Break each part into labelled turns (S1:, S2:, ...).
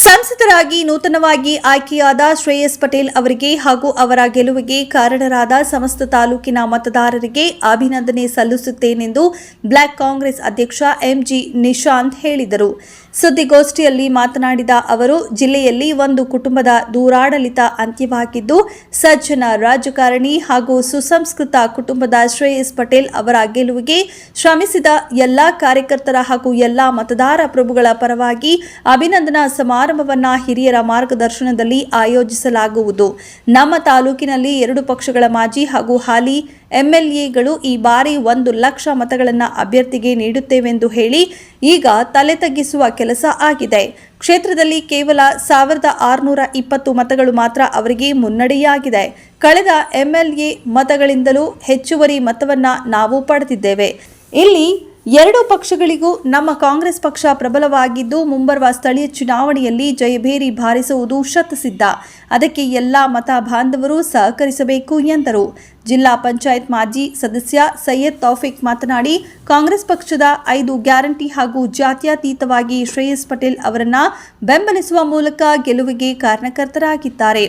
S1: ಸಂಸದರಾಗಿ ನೂತನವಾಗಿ ಆಯ್ಕೆಯಾದ ಶ್ರೇಯಸ್ ಪಟೇಲ್ ಅವರಿಗೆ ಹಾಗೂ ಅವರ ಗೆಲುವಿಗೆ ಕಾರಣರಾದ ಸಮಸ್ತ ತಾಲೂಕಿನ ಮತದಾರರಿಗೆ ಅಭಿನಂದನೆ ಸಲ್ಲಿಸುತ್ತೇನೆಂದು ಬ್ಲಾಕ್ ಕಾಂಗ್ರೆಸ್ ಅಧ್ಯಕ್ಷ ಎಂಜಿ ನಿಶಾಂತ್ ಹೇಳಿದರು. ಸುದ್ದಿಗೋಷ್ಠಿಯಲ್ಲಿ ಮಾತನಾಡಿದ ಅವರು, ಜಿಲ್ಲೆಯಲ್ಲಿ ಒಂದು ಕುಟುಂಬದ ದೂರಾಡಳಿತ ಅಂತ್ಯವಾಗಿದ್ದು, ಸಜ್ಜನ ರಾಜಕಾರಣಿ ಹಾಗೂ ಸುಸಂಸ್ಕೃತ ಕುಟುಂಬದ ಶ್ರೇಯಸ್ ಪಟೇಲ್ ಅವರ ಗೆಲುವಿಗೆ ಶ್ರಮಿಸಿದ ಎಲ್ಲಾ ಕಾರ್ಯಕರ್ತರ ಹಾಗೂ ಎಲ್ಲಾ ಮತದಾರ ಪ್ರಭುಗಳ ಪರವಾಗಿ ಅಭಿನಂದನಾ ಸಮಾರಂಭವನ್ನು ಹಿರಿಯರ ಮಾರ್ಗದರ್ಶನದಲ್ಲಿ ಆಯೋಜಿಸಲಾಗುವುದು. ನಮ್ಮ ತಾಲೂಕಿನಲ್ಲಿ 2 ಪಕ್ಷಗಳ ಮಾಜಿ ಹಾಗೂ ಹಾಲಿ ಎಂಎಲ್ಎಗಳು ಈ ಬಾರಿ 1 ಲಕ್ಷ ಮತಗಳನ್ನು ಅಭ್ಯರ್ಥಿಗೆ ನೀಡುತ್ತೇವೆಂದು ಹೇಳಿ ಈಗ ತಲೆ ತಗ್ಗಿಸುವ ಕೆಲಸ ಆಗಿದೆ. ಕ್ಷೇತ್ರದಲ್ಲಿ ಕೇವಲ 1620 ಮತಗಳು ಮಾತ್ರ ಅವರಿಗೆ ಮುನ್ನಡೆಯಾಗಿದೆ. ಕಳೆದ ಎಂಎಲ್ಎ ಮತಗಳಿಂದಲೂ ಹೆಚ್ಚುವರಿ ಮತವನ್ನು ನಾವು ಪಡೆದಿದ್ದೇವೆ. ಇಲ್ಲಿ 2 ಪಕ್ಷಗಳಿಗೂ ನಮ್ಮ ಕಾಂಗ್ರೆಸ್ ಪಕ್ಷ ಪ್ರಬಲವಾಗಿದ್ದು, ಮುಂಬರುವ ಸ್ಥಳೀಯ ಚುನಾವಣೆಯಲ್ಲಿ ಜಯಭೇರಿ ಬಾರಿಸುವುದು ಶತಸಿದ್ಧ. ಅದಕ್ಕೆ ಎಲ್ಲ ಮತ ಬಾಂಧವರು ಸಹಕರಿಸಬೇಕು ಎಂದರು. ಜಿಲ್ಲಾ ಪಂಚಾಯತ್ ಮಾಜಿ ಸದಸ್ಯ ಸೈಯದ್ ತೌಫಿಕ್ ಮಾತನಾಡಿ, ಕಾಂಗ್ರೆಸ್ ಪಕ್ಷದ 5 ಗ್ಯಾರಂಟಿ ಹಾಗೂ ಜಾತ್ಯತೀತವಾಗಿ ಶ್ರೇಯಸ್ ಪಟೇಲ್ ಅವರನ್ನ ಬೆಂಬಲಿಸುವ ಮೂಲಕ ಗೆಲುವಿಗೆ ಕಾರಣಕರ್ತರಾಗಿದ್ದಾರೆ.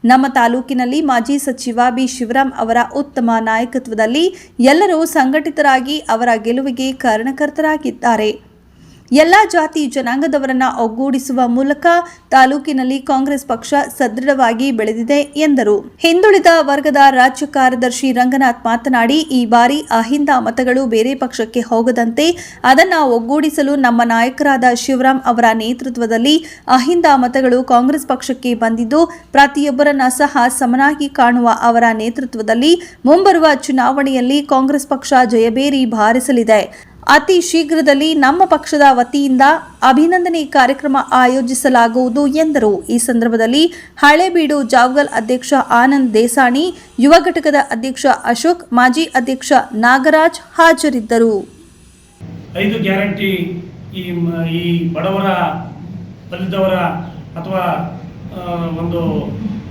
S1: ನಮ್ಮ ತಾಲೂಕಿನಲ್ಲಿ ಮಾಜಿ ಸಚಿವ ಬಿ ಶಿವರಾಮ್ ಅವರ ಉತ್ತಮ ನಾಯಕತ್ವದಲ್ಲಿ ಎಲ್ಲರೂ ಸಂಘಟಿತರಾಗಿ ಅವರ ಗೆಲುವಿಗೆ ಕಾರಣಕರ್ತರಾಗಿದ್ದಾರೆ. ಎಲ್ಲ ಜಾತಿ ಜನಾಂಗದವರನ್ನ ಒಗ್ಗೂಡಿಸುವ ಮೂಲಕ ತಾಲೂಕಿನಲ್ಲಿ ಕಾಂಗ್ರೆಸ್ ಪಕ್ಷ ಸದೃಢವಾಗಿ ಬೆಳೆದಿದೆ ಎಂದರು. ಹಿಂದುಳಿದ ವರ್ಗದ ರಾಜ್ಯ ಕಾರ್ಯದರ್ಶಿ ರಂಗನಾಥ್ ಮಾತನಾಡಿ, ಈ ಬಾರಿ ಅಹಿಂದ ಮತಗಳು ಬೇರೆ ಪಕ್ಷಕ್ಕೆ ಹೋಗದಂತೆ ಅದನ್ನು ಒಗ್ಗೂಡಿಸಲು ನಮ್ಮ ನಾಯಕರಾದ ಶಿವರಾಮ್ ಅವರ ನೇತೃತ್ವದಲ್ಲಿ ಅಹಿಂದ ಮತಗಳು ಕಾಂಗ್ರೆಸ್ ಪಕ್ಷಕ್ಕೆ ಬಂದಿದ್ದು, ಪ್ರತಿಯೊಬ್ಬರನ್ನ ಸಹ ಸಮನಾಗಿ ಕಾಣುವ ಅವರ ನೇತೃತ್ವದಲ್ಲಿ ಮುಂಬರುವ ಚುನಾವಣೆಯಲ್ಲಿ ಕಾಂಗ್ರೆಸ್ ಪಕ್ಷ ಜಯಬೇರಿ ಬಾರಿಸಲಿದೆ. ಅತಿ ಶೀಘ್ರದಲ್ಲಿ ನಮ್ಮ ಪಕ್ಷದ ವತಿಯಿಂದ ಅಭಿನಂದನೆ ಕಾರ್ಯಕ್ರಮ ಆಯೋಜಿಸಲಾಗುವುದು ಎಂದರು. ಈ ಸಂದರ್ಭದಲ್ಲಿ ಹಳೇಬೀಡು ಜಾವಗಲ್ ಅಧ್ಯಕ್ಷ ಆನಂದ್ ದೇಸಾಣಿ, ಯುವ ಘಟಕದ ಅಧ್ಯಕ್ಷ ಅಶೋಕ್, ಮಾಜಿ ಅಧ್ಯಕ್ಷ ನಾಗರಾಜ್ ಹಾಜರಿದ್ದರು.
S2: 5 ಗ್ಯಾರಂಟಿ ಈ ಬಡವರ ದಲಿತವರ ಅಥವಾ ಒಂದು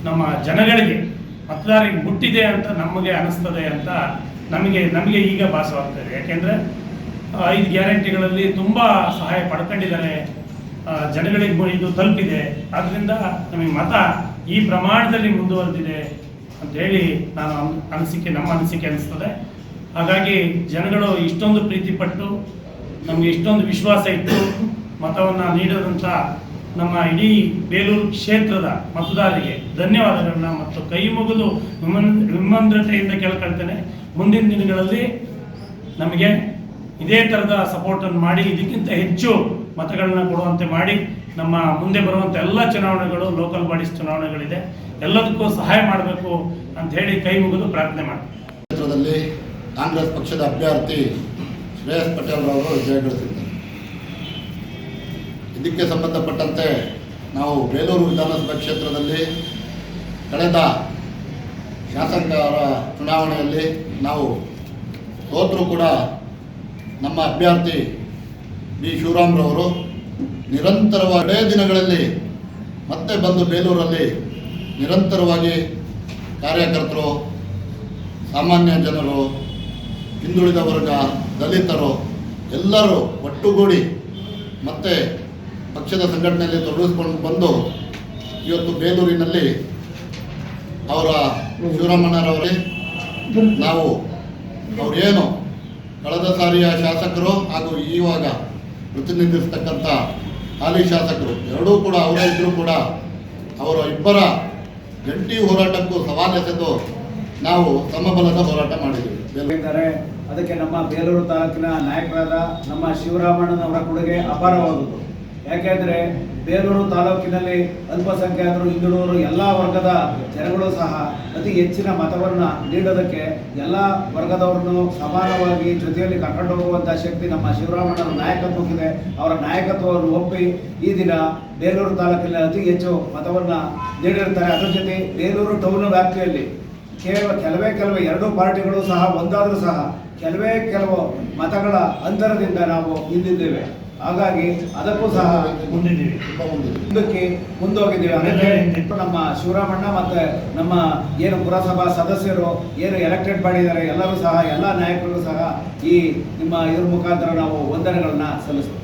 S2: ನಮ್ಮ ಜನಗಳಿಗೆ ಮತದಾರರಿಗೆ ಮುಟ್ಟಿದೆ ಅಂತ ನಮಗೆ ಅನಿಸ್ತದೆ ಅಂತ ನಮಗೆ ಈಗ ಭಾಸವಾಗ್ತದೆ. ಯಾಕೆಂದರೆ 5 ಗ್ಯಾರಂಟಿಗಳಲ್ಲಿ ತುಂಬ ಸಹಾಯ ಪಡ್ಕೊಂಡಿದ್ದಾರೆ, ಜನಗಳಿಗೆ ಇದು ತಲುಪಿದೆ. ಆದ್ದರಿಂದ ನಮಗೆ ಮತ ಈ ಪ್ರಮಾಣದಲ್ಲಿ ಮುಂದುವರೆದಿದೆ ಅಂತ ಹೇಳಿ ನಮ್ಮ ಅನಿಸಿಕೆ ಅನಿಸ್ತದೆ. ಹಾಗಾಗಿ ಜನಗಳು ಇಷ್ಟೊಂದು ಪ್ರೀತಿ ಪಟ್ಟು ನಮಗೆ ಇಷ್ಟೊಂದು ವಿಶ್ವಾಸ ಇಟ್ಟು ಮತವನ್ನು ನೀಡೋದಂಥ ನಮ್ಮ ಇಡೀ ಬೇಲೂರು ಕ್ಷೇತ್ರದ ಮತದಾರರಿಗೆ ಧನ್ಯವಾದಗಳನ್ನ ಮತ್ತು ಕೈ ಮುಗಿದು ವಿನಮ್ರತೆಯಿಂದ ಕೇಳ್ಕೊಳ್ತೇನೆ. ಮುಂದಿನ ದಿನಗಳಲ್ಲಿ ನಮಗೆ ಇದೇ ಥರದ ಸಪೋರ್ಟನ್ನು ಮಾಡಿ ಇದಕ್ಕಿಂತ ಹೆಚ್ಚು ಮತಗಳನ್ನ ಕೊಡುವಂತೆ ಮಾಡಿ ನಮ್ಮ ಮುಂದೆ ಬರುವಂಥ ಎಲ್ಲ ಚುನಾವಣೆಗಳು, ಲೋಕಲ್ ಬಾಡೀಸ್ ಚುನಾವಣೆಗಳಿದೆ, ಎಲ್ಲದಕ್ಕೂ ಸಹಾಯ ಮಾಡಬೇಕು ಅಂತ ಹೇಳಿ ಕೈ ಮುಗಿದು ಪ್ರಾರ್ಥನೆ ಮಾಡ್ತೀವಿ.
S3: ಕ್ಷೇತ್ರದಲ್ಲಿ ಕಾಂಗ್ರೆಸ್ ಪಕ್ಷದ ಅಭ್ಯರ್ಥಿ ಶ್ರೇಯಸ್ ಪಟೇಲ್ ಅವರು ಜಯಗಳಿಸಿದ್ದಾರೆ. ಇದಕ್ಕೆ ಸಂಬಂಧಪಟ್ಟಂತೆ ನಾವು ಬೇಲೂರು ವಿಧಾನಸಭಾ ಕ್ಷೇತ್ರದಲ್ಲಿ ಕಳೆದ ಶಾಸಕರ ಚುನಾವಣೆಯಲ್ಲಿ ನಾವು ಸೋತರೂ ಕೂಡ ನಮ್ಮ ಅಭ್ಯರ್ಥಿ ಬಿ ಶಿವರಾಮ್ರವರು ನಿರಂತರವಾದ ದಿನಗಳಲ್ಲಿ ಮತ್ತೆ ಬಂದು ಬೇಲೂರಲ್ಲಿ ನಿರಂತರವಾಗಿ ಕಾರ್ಯಕರ್ತರು, ಸಾಮಾನ್ಯ ಜನರು, ಹಿಂದುಳಿದ ವರ್ಗ, ದಲಿತರು ಎಲ್ಲರೂ ಒಟ್ಟುಗೂಡಿ ಮತ್ತೆ ಪಕ್ಷದ ಸಂಘಟನೆಯಲ್ಲಿ ತೊಡಗಿಸ್ಕೊಂಡು ಬಂದು ಇವತ್ತು ಬೇಲೂರಿನಲ್ಲಿ ಅವರ ಶಿವರಾಮಣ್ಣರವರೇ ನಾವು ಅವರೇನು ಕಳೆದ ಸಾರಿಯ ಶಾಸಕರು ಹಾಗೂ ಇವಾಗ ಪ್ರತಿನಿಧಿಸ್ತಕ್ಕಂಥ ಹಾಲಿ ಶಾಸಕರು ಎರಡೂ ಕೂಡ ಅವರೇ ಇದ್ದರೂ ಕೂಡ ಅವರ ಇಬ್ಬರ ಜಂಟಿ ಹೋರಾಟಕ್ಕೂ ಸವಾಲೆಸೆದು ನಾವು ಸಮಬಲದ ಹೋರಾಟ ಮಾಡಿದ್ದೀವಿ.
S4: ಅದಕ್ಕೆ ನಮ್ಮ ಬೇಲೂರು ತಾಲೂಕಿನ ನಾಯಕರಾದ ನಮ್ಮ ಶಿವರಾಮಣ್ಣನವರ ಕೊಡುಗೆ ಅಪಾರವಾದುದು. ಯಾಕೆಂದರೆ ಬೇಲೂರು ತಾಲೂಕಿನಲ್ಲಿ ಅಲ್ಪಸಂಖ್ಯಾತರು, ಹಿಂದುಳಿದವರು, ಎಲ್ಲ ವರ್ಗದ ಜನಗಳು ಸಹ ಅತಿ ಹೆಚ್ಚಿನ ಮತವನ್ನು ನೀಡೋದಕ್ಕೆ ಎಲ್ಲ ವರ್ಗದವರನ್ನು ಸಮಾನವಾಗಿ ಜೊತೆಯಲ್ಲಿ ಕರ್ಕೊಂಡು ಹೋಗುವಂಥ ಶಕ್ತಿ ನಮ್ಮ ಶಿವರಾಮಣ್ಣನ ನಾಯಕತ್ವಕ್ಕಿದೆ. ಅವರ ನಾಯಕತ್ವವನ್ನು ಒಪ್ಪಿ ಈ ದಿನ ಬೇಲೂರು ತಾಲೂಕಿನಲ್ಲಿ ಅತಿ ಹೆಚ್ಚು ಮತವನ್ನು ನೀಡಿರ್ತಾರೆ. ಅದರ ಜೊತೆ ಬೇಲೂರು ಟೌನ್ ವ್ಯಾಪ್ತಿಯಲ್ಲಿ ಕೆಲವೇ 2 ಪಾರ್ಟಿಗಳು ಸಹ ಒಂದಾದರೂ ಸಹ ಕೆಲವು ಮತಗಳ ಅಂತರದಿಂದ ನಾವು ಹಿಂದಿದ್ದೇವೆ. ಹಾಗಾಗಿ ಅದಕ್ಕೂ ಸಹ ಮುಂದಕ್ಕೆ ಮುಂದೋಗಿದ್ದೀವಿ. ಅದಕ್ಕೆ ನಮ್ಮ ಶಿವರಾಮಣ್ಣ ಮತ್ತು ನಮ್ಮ ಏನು ಪುರಸಭಾ ಸದಸ್ಯರು ಏನು ಎಲೆಕ್ಟೆಡ್ ಮಾಡಿದ್ದಾರೆ ಎಲ್ಲರೂ ಸಹ ಎಲ್ಲ ನಾಯಕರಿಗೂ ಸಹ ಈ ನಿಮ್ಮ ಇದ್ರ ಮುಖಾಂತರ ನಾವು ವಂದನೆಗಳನ್ನ ಸಲ್ಲಿಸ್ತೀವಿ.